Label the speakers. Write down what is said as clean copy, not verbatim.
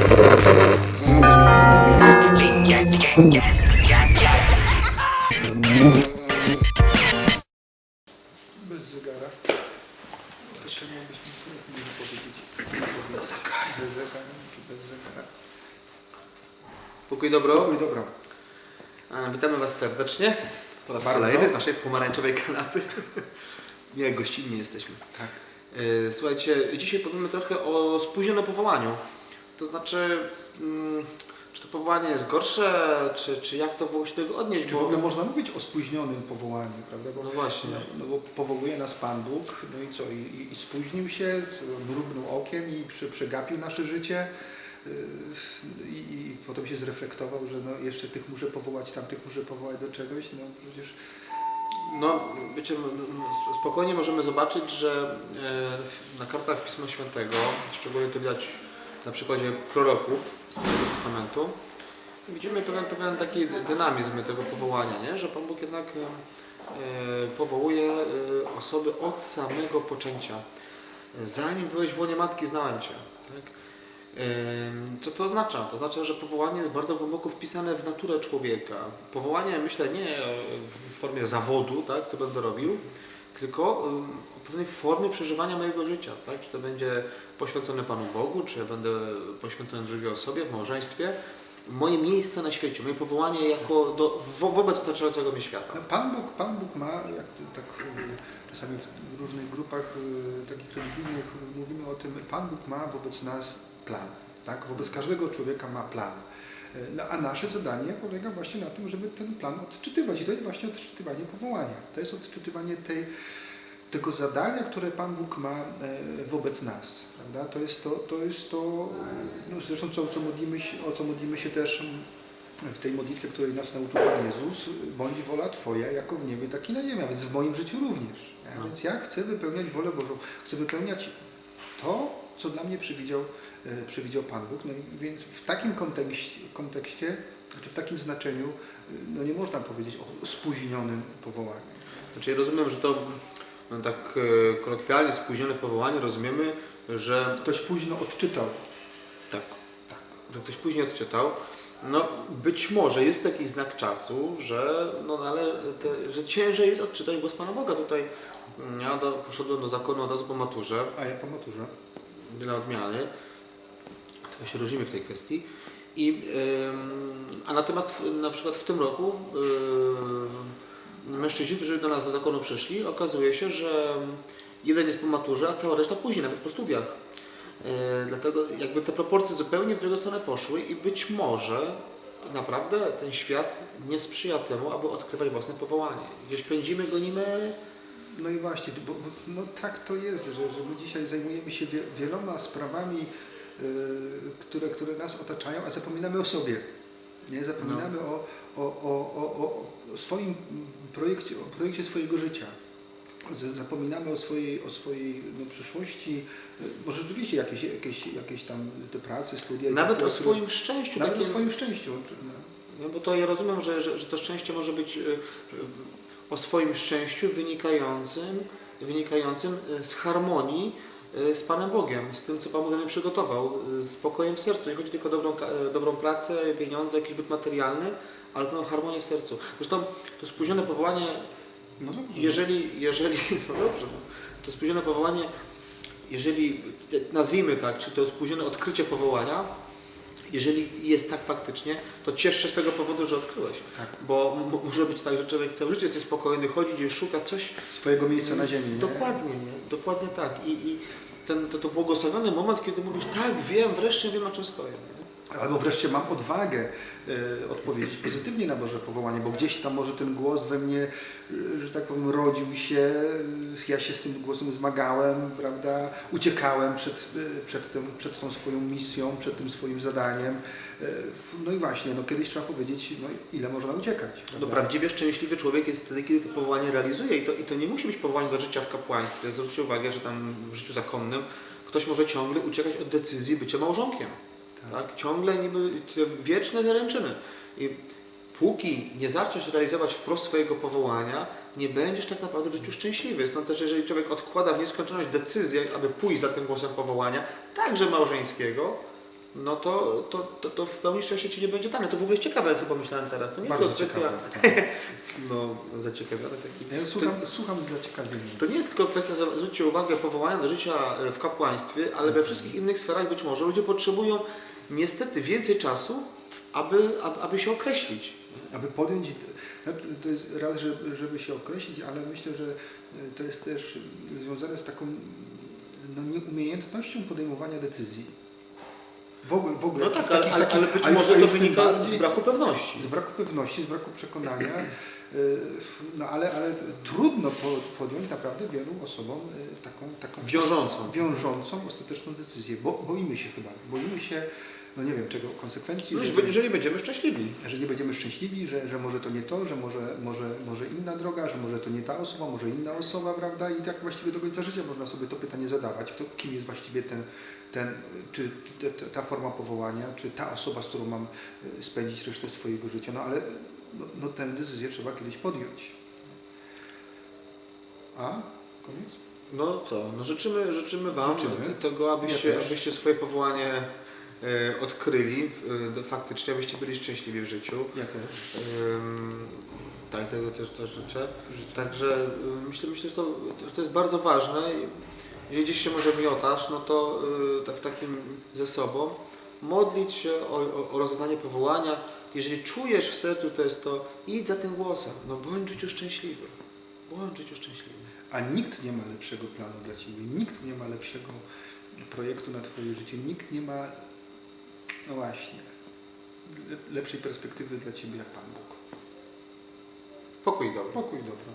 Speaker 1: Bez zegara. To czemu byśmy nic nie powiedzieć?
Speaker 2: Bez zegara.
Speaker 1: Ze zegarem czy bez zegara?
Speaker 2: Pokój dobro.
Speaker 1: Pokój dobra.
Speaker 2: Witamy Was serdecznie po raz
Speaker 1: Bardzo.
Speaker 2: kolejny z naszej pomarańczowej kanapy. Nie, gościnni jesteśmy.
Speaker 1: Tak.
Speaker 2: Słuchajcie, dzisiaj powiemy trochę o spóźnionym powołaniu. To znaczy, czy to powołanie jest gorsze, czy jak to w ogóle się do tego odnieść?
Speaker 1: Czy w ogóle można mówić o spóźnionym powołaniu, prawda? Bo,
Speaker 2: No właśnie.
Speaker 1: No bo powołuje nas Pan Bóg, no i co? I spóźnił się, mrugnął okiem i przegapił nasze życie. I potem się zreflektował, że no jeszcze tych muszę powołać, tamtych muszę powołać do czegoś, no przecież...
Speaker 2: No, wiecie, spokojnie możemy zobaczyć, że na kartach Pisma Świętego, szczególnie to widać na przykładzie proroków Starego Testamentu, widzimy pewien taki dynamizm tego powołania, nie? Że Pan Bóg jednak powołuje osoby od samego poczęcia. Zanim byłeś w łonie matki, znałem Cię. Tak? Co to oznacza? To oznacza, że powołanie jest bardzo głęboko wpisane w naturę człowieka. Powołanie, myślę, nie w formie zawodu, tak, co będę robił, tylko o pewnej formie przeżywania mojego życia. Tak? Czy to będzie poświęcone Panu Bogu, czy będę poświęcony drugiej osobie w małżeństwie. Moje miejsce na świecie, moje powołanie jako wobec otaczającego mnie świata.
Speaker 1: No, Pan Bóg ma, jak tak czasami w różnych grupach takich religijnych mówimy o tym, Pan Bóg ma wobec nas plan, tak? Wobec każdego człowieka ma plan. No, a nasze zadanie polega właśnie na tym, żeby ten plan odczytywać i to jest właśnie odczytywanie powołania. To jest odczytywanie tego zadania, które Pan Bóg ma wobec nas, prawda? To jest to no zresztą o co modlimy się też w tej modlitwie, której nas nauczył Pan Jezus, bądź wola Twoja jako w niebie, tak i na ziemi, a więc w moim życiu również. No. Więc ja chcę wypełniać wolę Bożą, chcę wypełniać to, co dla mnie przewidział Pan Bóg. No i więc w takim kontekście, czy w takim znaczeniu, no nie można powiedzieć o spóźnionym powołaniu.
Speaker 2: Znaczy ja rozumiem, że to no tak kolokwialnie spóźnione powołanie rozumiemy, że
Speaker 1: Ktoś późno odczytał.
Speaker 2: tak, że ktoś później odczytał. No być może jest to jakiś znak czasu, że że ciężej jest odczytać głos Pana Boga. Tutaj ja poszedłem do zakonu od razu po maturze.
Speaker 1: A ja po maturze.
Speaker 2: Dla odmiany. To się różnimy w tej kwestii. A natomiast na przykład w tym roku mężczyźni, którzy do nas do zakonu przyszli, okazuje się, że jeden jest po maturze, a cała reszta później, nawet po studiach. Dlatego jakby te proporcje zupełnie w drugą stronę poszły i być może naprawdę ten świat nie sprzyja temu, aby odkrywać własne powołanie. Gdzieś pędzimy, gonimy.
Speaker 1: No i właśnie, bo no tak to jest, że my dzisiaj zajmujemy się wieloma sprawami, które nas otaczają, a zapominamy o sobie. Nie? Zapominamy o swoim projekcie, o projekcie swojego życia. Zapominamy o swojej przyszłości, może rzeczywiście jakieś tam te prace, studia.
Speaker 2: Nawet o swoim szczęściu.
Speaker 1: Nawet o swoim szczęściu.
Speaker 2: No bo to ja rozumiem, że to szczęście może być o swoim szczęściu wynikającym z harmonii z Panem Bogiem, z tym, co Pan Bóg nam przygotował, z spokojem w sercu. Nie chodzi tylko o dobrą pracę, pieniądze, jakiś byt materialny, ale o harmonię w sercu. Zresztą to spóźnione powołanie,
Speaker 1: No dobrze,
Speaker 2: no dobrze, to spóźnione powołanie, jeżeli nazwijmy tak, czy to spóźnione odkrycie powołania, jeżeli jest tak faktycznie, to ciesz się z tego powodu, że odkryłeś.
Speaker 1: Tak.
Speaker 2: Bo może być tak, że człowiek całe życie jest niespokojny, chodzi gdzieś, szuka coś.
Speaker 1: swojego miejsca na ziemi. Nie?
Speaker 2: Dokładnie tak. I to błogosławiony moment, kiedy mówisz, tak, wreszcie wiem, na czym stoję. Nie?
Speaker 1: Albo wreszcie mam odwagę odpowiedzieć pozytywnie na Boże powołanie, bo gdzieś tam może ten głos we mnie, że tak powiem, rodził się, ja się z tym głosem zmagałem, prawda, uciekałem przed tą swoją misją, przed tym swoim zadaniem. No i właśnie, no kiedyś trzeba powiedzieć, no ile można uciekać.
Speaker 2: No prawdziwie szczęśliwy człowiek jest wtedy, kiedy to powołanie realizuje i to nie musi być powołanie do życia w kapłaństwie. Zwróćcie uwagę, że tam w życiu zakonnym ktoś może ciągle uciekać od decyzji bycia małżonkiem. Tak? Ciągle niby te wieczne zaręczyny. I póki nie zaczniesz realizować wprost swojego powołania, nie będziesz tak naprawdę w życiu szczęśliwy. Stąd też, jeżeli człowiek odkłada w nieskończoność decyzję, aby pójść za tym głosem powołania, także małżeńskiego, no to w pełni szczęście Ci nie będzie dane. To w ogóle jest ciekawe, jak sobie pomyślałem teraz. To nie jest
Speaker 1: Bardzo
Speaker 2: tylko kwestia...
Speaker 1: ciekawe.
Speaker 2: No, zaciekawiony taki...
Speaker 1: Ja słucham z zaciekawieniem.
Speaker 2: To nie jest tylko kwestia, zwróćcie uwagę, powołania do życia w kapłaństwie, ale we wszystkich innych sferach być może ludzie potrzebują niestety więcej czasu, aby się określić.
Speaker 1: Aby podjąć, to jest raz, żeby się określić, ale myślę, że to jest też związane z taką nieumiejętnością podejmowania decyzji. W ogóle.
Speaker 2: No tak,
Speaker 1: takich-
Speaker 2: ale być
Speaker 1: a już-
Speaker 2: może
Speaker 1: a
Speaker 2: to
Speaker 1: już tym
Speaker 2: wynika
Speaker 1: bardziej-
Speaker 2: z braku pewności.
Speaker 1: Z braku pewności, z braku przekonania, no ale trudno podjąć naprawdę wielu osobom taką wiążącą ostateczną decyzję. Boimy się chyba, boimy się, no nie wiem czego, konsekwencji,
Speaker 2: Jeżeli będziemy szczęśliwi.
Speaker 1: że nie będziemy szczęśliwi, że może to nie to, że może inna droga, że może to nie ta osoba, może inna osoba, prawda? I tak właściwie do końca życia można sobie to pytanie zadawać, kim jest właściwie czy ta forma powołania, czy ta osoba, z którą mam spędzić resztę swojego życia. No ale tę decyzję trzeba kiedyś podjąć. A? Koniec?
Speaker 2: No co, no życzymy Wam
Speaker 1: Życzymy.
Speaker 2: tego,
Speaker 1: Ja też.
Speaker 2: abyście swoje powołanie odkryli, faktycznie, abyście byli szczęśliwi w życiu.
Speaker 1: Ja też.
Speaker 2: Tak, tego też życzę. Także myślę, że to jest bardzo ważne. Jeżeli gdzieś się może miotasz, no to tak w takim ze sobą modlić się o rozeznanie powołania. Jeżeli czujesz w sercu, to jest to, idź za tym głosem. No bądź w życiu szczęśliwy. Bądź w życiu szczęśliwy.
Speaker 1: A nikt nie ma lepszego planu dla Ciebie, nikt nie ma lepszego projektu na Twoje życie, nikt nie ma, no właśnie, lepszej perspektywy dla Ciebie jak Pan Bóg.
Speaker 2: Pokój i dobro.
Speaker 1: Pokój, dobro.